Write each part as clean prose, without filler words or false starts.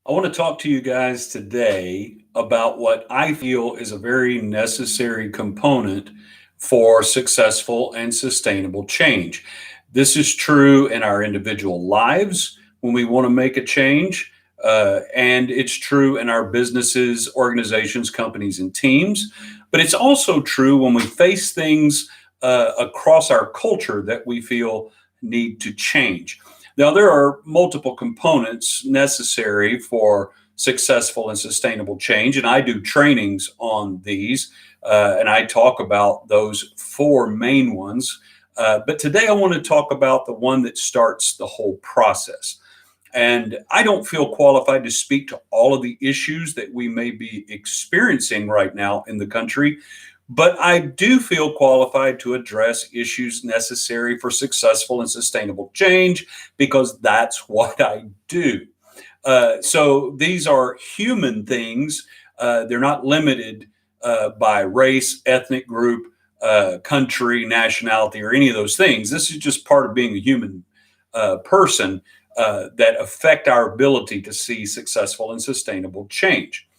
I want to talk to you guys today about what I feel is a very necessary component for successful and sustainable change. This is true in our individual lives when we want to make a change, and it's true in our businesses, organizations, companies, and teams. But it's also true when we face things across our culture that we feel need to change. Now, there are multiple components necessary for successful and sustainable change, and I do trainings on these, and I talk about those four main ones. But today I want to talk about the one that starts the whole process. And I don't feel qualified to speak to all of the issues that we may be experiencing right now in the country, but I do feel qualified to address issues necessary for successful and sustainable change because that's what I do. So these are human things. They're not limited by race, ethnic group, country, nationality, or any of those things. This is just part of being a human person that affect our ability to see successful and sustainable change.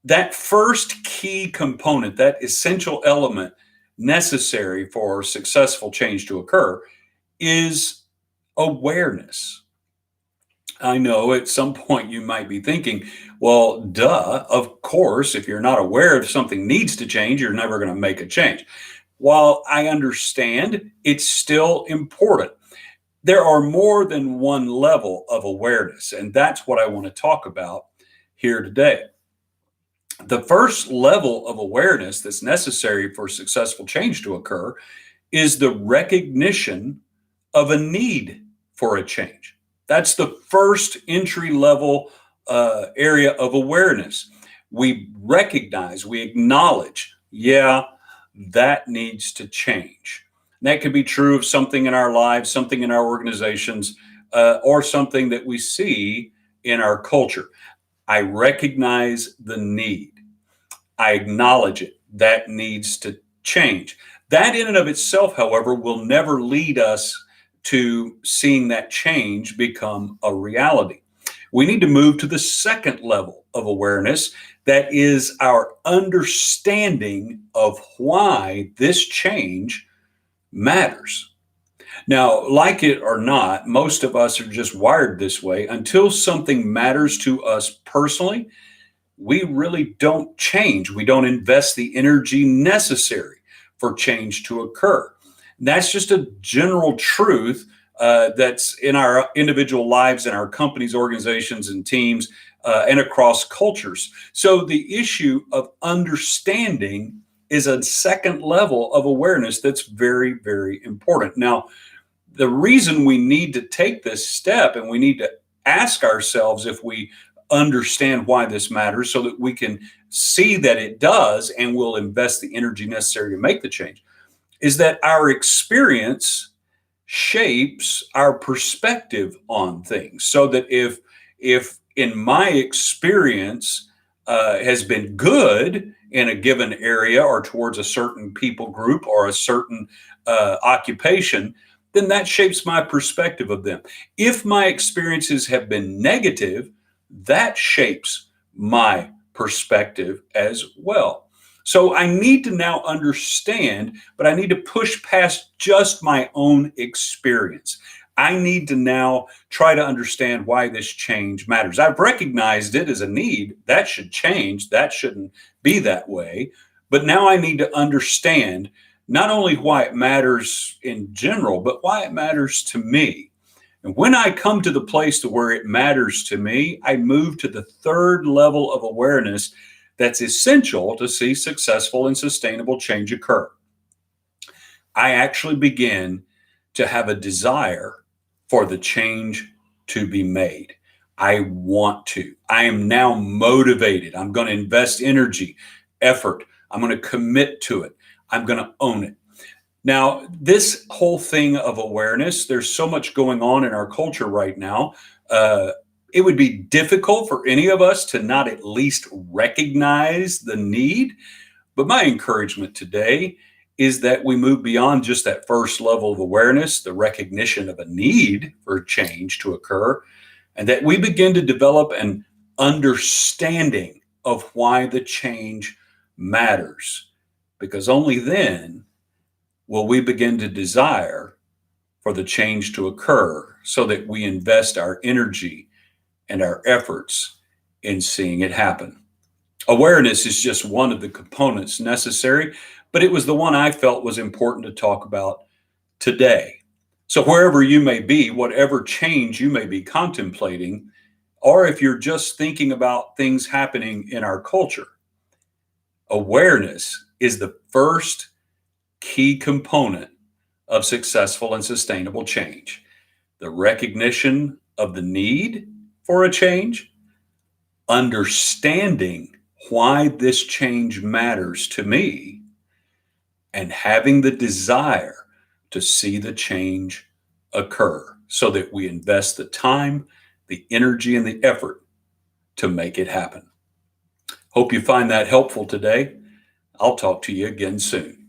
That first key component, that essential element necessary for successful change to occur, is awareness. I know at some point you might be thinking, well, duh, of course, if you're not aware if something needs to change, you're never going to make a change. While I understand, it's still important. There are more than one level of awareness, and that's what I want to talk about here today. The first level of awareness that's necessary for successful change to occur is the recognition of a need for a change. That's the first entry level area of awareness. We recognize, we acknowledge, yeah, that needs to change. And that could be true of something in our lives, something in our organizations, or something that we see in our culture. I recognize the need. I acknowledge it. That needs to change. That, in and of itself, however, will never lead us to seeing that change become a reality. We need to move to the second level of awareness. That is our understanding of why this change matters. Now, like it or not, most of us are just wired this way. Until something matters to us personally, we really don't change. We don't invest the energy necessary for change to occur. That's just a general truth that's in our individual lives, in our companies, organizations, and teams, and across cultures. So the issue of understanding is a second level of awareness that's very, very important. Now, the reason we need to take this step and we need to ask ourselves if we understand why this matters so that we can see that it does and will invest the energy necessary to make the change is that our experience shapes our perspective on things. So that if in my experience has been good in a given area or towards a certain people group or a certain occupation, then that shapes my perspective of them. If my experiences have been negative, that shapes my perspective as well. So I need to now understand, but I need to push past just my own experience. I need to now try to understand why this change matters. I've recognized it as a need. That should change. That shouldn't be that way. But now I need to understand not only why it matters in general, but why it matters to me. And when I come to the place to where it matters to me, I move to the third level of awareness that's essential to see successful and sustainable change occur. I actually begin to have a desire for the change to be made. I want to. I am now motivated. I'm going to invest energy, effort. I'm going to commit to it. I'm going to own it. Now, this whole thing of awareness, there's so much going on in our culture right now. It would be difficult for any of us to not at least recognize the need. But my encouragement today is that we move beyond just that first level of awareness, the recognition of a need for change to occur, and that we begin to develop an understanding of why the change matters, because only then will we begin to desire for the change to occur so that we invest our energy and our efforts in seeing it happen. Awareness is just one of the components necessary, but it was the one I felt was important to talk about today. So, wherever you may be, whatever change you may be contemplating, or if you're just thinking about things happening in our culture, awareness is the first key component of successful and sustainable change. The recognition of the need for a change, understanding why this change matters to me, and having the desire to see the change occur so that we invest the time, the energy, and the effort to make it happen. Hope you find that helpful today. I'll talk to you again soon.